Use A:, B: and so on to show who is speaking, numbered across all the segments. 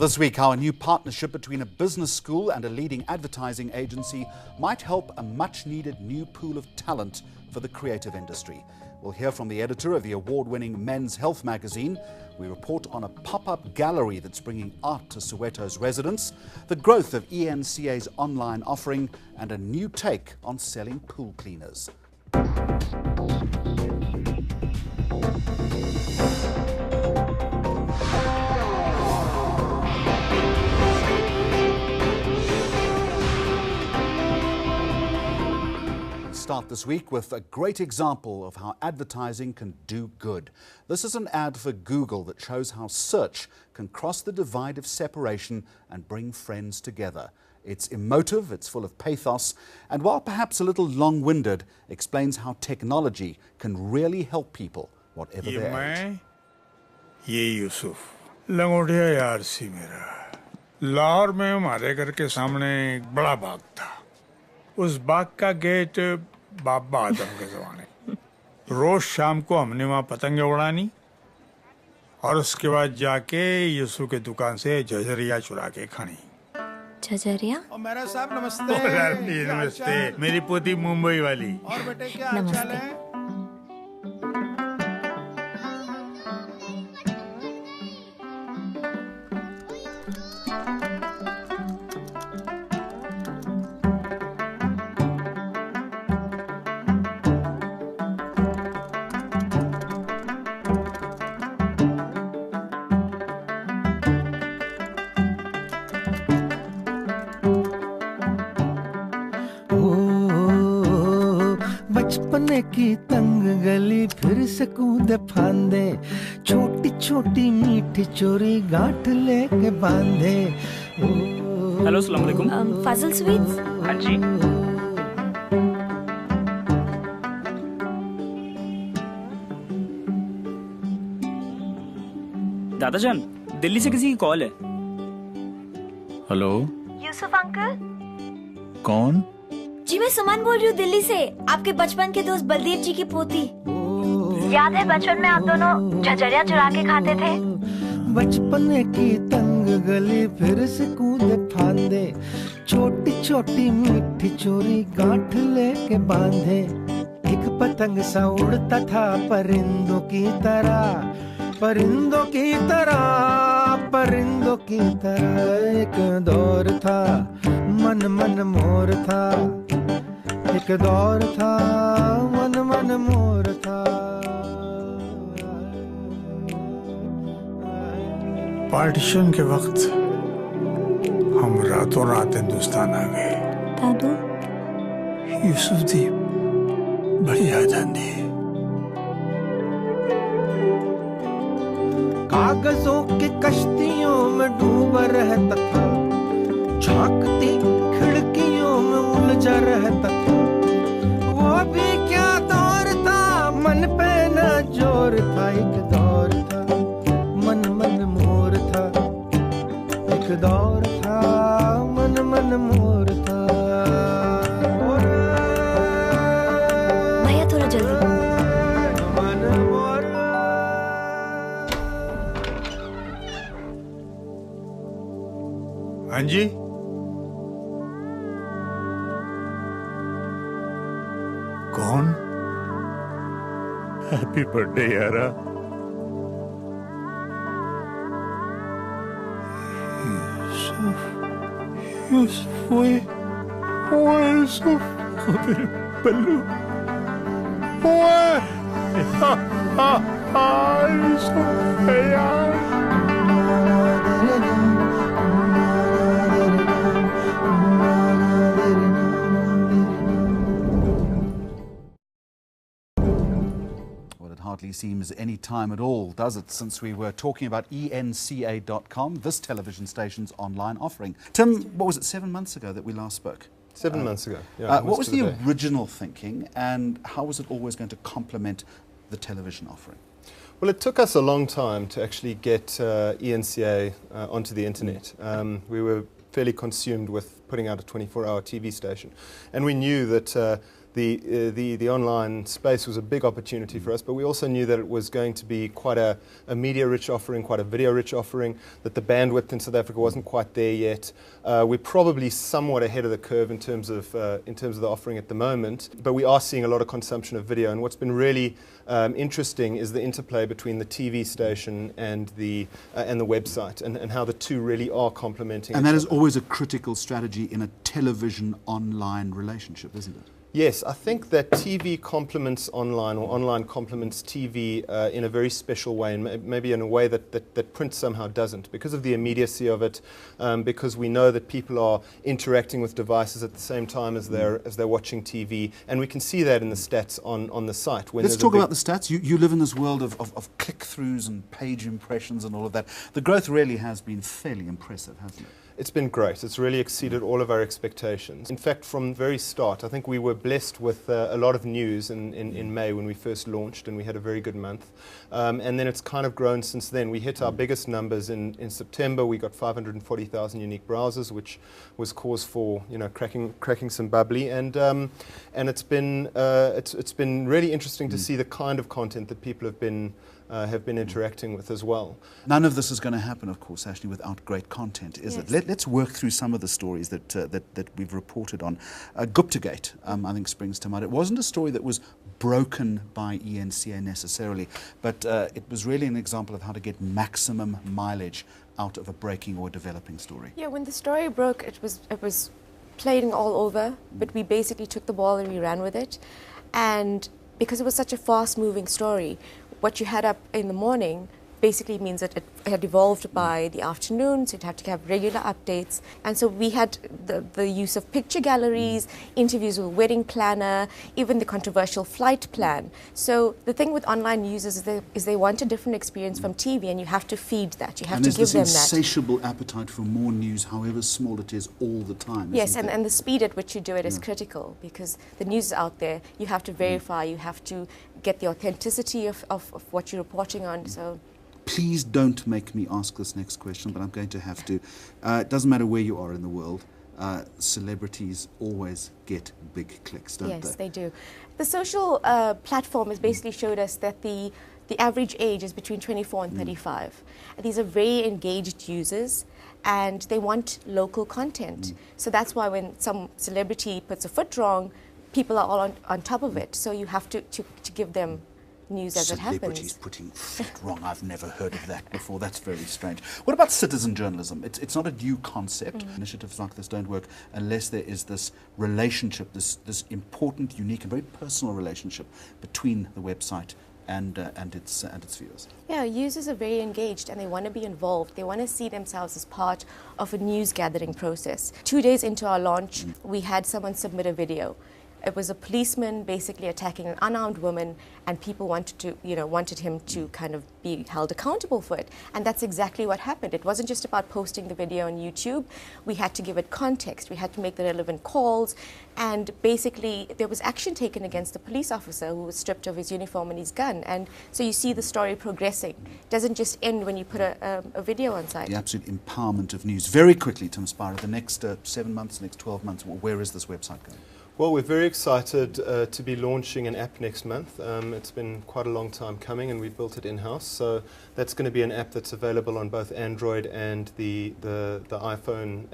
A: This week, how a new partnership between a business school and a leading advertising agency might help a much-needed new pool of talent for the creative industry. We'll hear from the editor of the award-winning Men's Health magazine. We report on a pop-up gallery that's bringing art to Soweto's residents, the growth of eNCA's online offering, and a new take on selling pool cleaners. Start this week with a great example of how advertising can do good. This is an ad for Google that shows how search can cross the divide of separation and bring friends together. It's emotive, it's full of pathos, and while perhaps a little long-winded, explains how technology can really help people, whatever their age.
B: ये यूसुफ लंगोटिया यार सी मेरा लाहौर में हमारे घर के सामने एक बड़ा बाग था। उस बाग का गेट बाबा आदम के जमाने। रोज शाम को हमने वहाँ पतंगे उड़ानी और उसके बाद जाके यूसुफ के दुकान से झझरिया चुरा के खानी।
C: झझरिया?
B: और मेरा साहब नमस्ते। नमस्ते। मेरी पोती मुंबई वाली। और बेटे क्या हाल है?
D: बचपने की तंग गली फिर से कूदे फांदे, छोटी छोटी मीठी चोरी गांठ लेके बांधे।
E: हेलो अस्सलाम वालेकुम।
C: फाजिल स्वीट्स?
E: हाँ जी। दादाजान, दिल्ली से किसी की कॉल है।
F: Hello,
C: Yusuf uncle?
F: कौन?
C: जी मैं सुमन बोल रही हूँ दिल्ली से, आपके बचपन के दोस्त बलदेव जी की पोती। याद है बचपन में आप दोनों झझरिया चुरा के खाते थे?
D: बचपने की तंग गली फिर से कूदे फांदे, छोटी छोटी मीठी चोरी गांठ लेके बांधे। एक पतंग सा उड़ता था परिंदों की तरह, परिंदों की तरह, परिंदों की तरह। एक दौर था मन मन मोर था, एक दौर था मन मन मोर था।
B: पार्टीशन के वक्त हम रातों रात हिंदुस्तान आ गए।
C: दादू?
B: यूसुफ दी बड़ी आजादी।
D: कागजों की कश्तियों में डूबा रहता था, झांकती खिड़कियों में उलझा रहता था। वो भी क्या दौर था, मन पे न जोर था। एक दौर था मन मन मोर था, एक दौर था मन मन मोर था।
C: भैया थोड़ा जल्दी।
D: मन मोर।
B: हाँ जी। कौन? हैप्पी बर्थडे यारा। यूसुफ, यूसुफ वो यूसुफ, मेरे बल्लू, यूसुफ है यार।
A: Hardly seems any time at all, does it, since we were talking about eNCA.com, this television station's online offering. Tim, what was it, 7 months ago that we last spoke?
G: 7 months ago, yeah.
A: What was the original thinking, and how was it always going to complement the television offering?
G: Well, it took us a long time to actually get eNCA onto the internet. We were fairly consumed with putting out a 24-hour TV station, and we knew that the online space was a big opportunity for us, but we also knew that it was going to be quite a media-rich offering, quite a video-rich offering, that the bandwidth in South Africa wasn't quite there yet. We're probably somewhat ahead of the curve in terms of the offering at the moment, but we are seeing a lot of consumption of video. And what's been really interesting is the interplay between the TV station and the website, and how the two really are complementing.
A: And that is
G: each other.
A: always a critical strategy in a television online relationship, isn't it?
G: Yes, I think that TV complements online, or online complements TV in a very special way, and maybe in a way that print somehow doesn't, because of the immediacy of it, because we know that people are interacting with devices at the same time as they're watching TV, and we can see that in the stats on the site.
A: Let's talk about the stats. You live in this world of click-throughs and page impressions and all of that. The growth really has been fairly impressive, hasn't it?
G: It's been great. It's really exceeded all of our expectations. In fact, from the very start, I think we were blessed with a lot of news in May when we first launched, and we had a very good month. And then it's kind of grown since then. We hit our biggest numbers in September. We got 540,000 unique browsers, which was cause for cracking some bubbly. And it's been really interesting to see the kind of content that people have been interacting with as well.
A: None of this is going to happen, of course, Ashley, without great content, is it? Let's work through some of the stories that we've reported on. Guptagate, I think, springs to mind. It wasn't a story that was broken by eNCA necessarily, but it was really an example of how to get maximum mileage out of a breaking or developing story.
H: Yeah, when the story broke, it was playing all over, but we basically took the ball and we ran with it. And because it was such a fast-moving story, what you had up in the morning basically means that it had evolved by the afternoon, so you'd have to have regular updates. And so we had the use of picture galleries, interviews with wedding planner, even the controversial flight plan. So the thing with online users is they want a different experience from TV, and you have to feed that. You have to give them that.
A: And there's this insatiable appetite for more news, however small it is, all the time.
H: Yes, and the speed at which you do it is critical, because the news is out there. You have to verify, you have to get the authenticity of what you're reporting on. So.
A: Please don't make me ask this next question, but I'm going to have to. It doesn't matter where you are in the world, celebrities always get big clicks, don't they?
H: Yes, they do. The social platform has basically showed us that the average age is between 24 and 35. And these are very engaged users, and they want local content. So that's why when some celebrity puts a foot wrong, people are all on top of it. So you have to give them news as it happens.
A: Celebrities putting feet wrong. I've never heard of that before. That's very strange. What about citizen journalism? It's not a new concept. Initiatives like this don't work unless there is this relationship, this important, unique, and very personal relationship between the website and its viewers.
H: Yeah, users are very engaged and they want to be involved. They want to see themselves as part of a news gathering process. 2 days into our launch, we had someone submit a video. It was a policeman basically attacking an unarmed woman, and people wanted him to kind of be held accountable for it. And that's exactly what happened. It wasn't just about posting the video on YouTube. We had to give it context. We had to make the relevant calls, and basically there was action taken against the police officer who was stripped of his uniform and his gun. And so you see the story progressing. It doesn't just end when you put a video on site.
A: The absolute empowerment of news. Very quickly, Tim Spira, the next 7 months, next 12 months, where is this website going?
G: Well, we're very excited to be launching an app next month. It's been quite a long time coming, and we built it in-house. So that's going to be an app that's available on both Android and the iPhone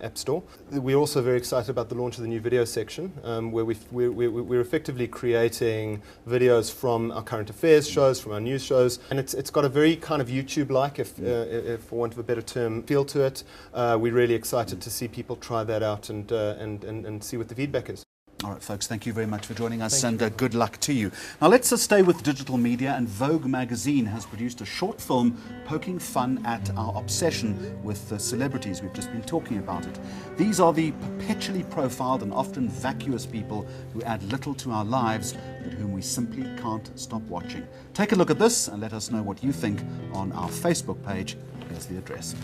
G: App Store. We're also very excited about the launch of the new video section, where we're effectively creating videos from our current affairs shows, from our news shows, and it's got a very kind of YouTube-like, if for want of a better term, feel to it. We're really excited to see people try that out and see what the feedback is.
A: All right, folks, thank you very much for joining us, and good luck to you. Now, let's stay with digital media, and Vogue magazine has produced a short film poking fun at our obsession with the celebrities. We've just been talking about it. These are the perpetually profiled and often vacuous people who add little to our lives, but whom we simply can't stop watching. Take a look at this and let us know what you think on our Facebook page. Here's the address.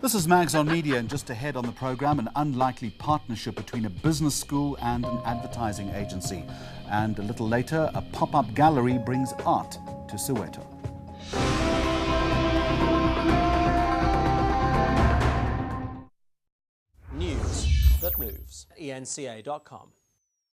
A: This is Mags on Media, and just ahead on the programme, an unlikely partnership between a business school and an advertising agency. And a little later, a pop-up gallery brings art to Soweto.
I: News that moves. eNCA.com.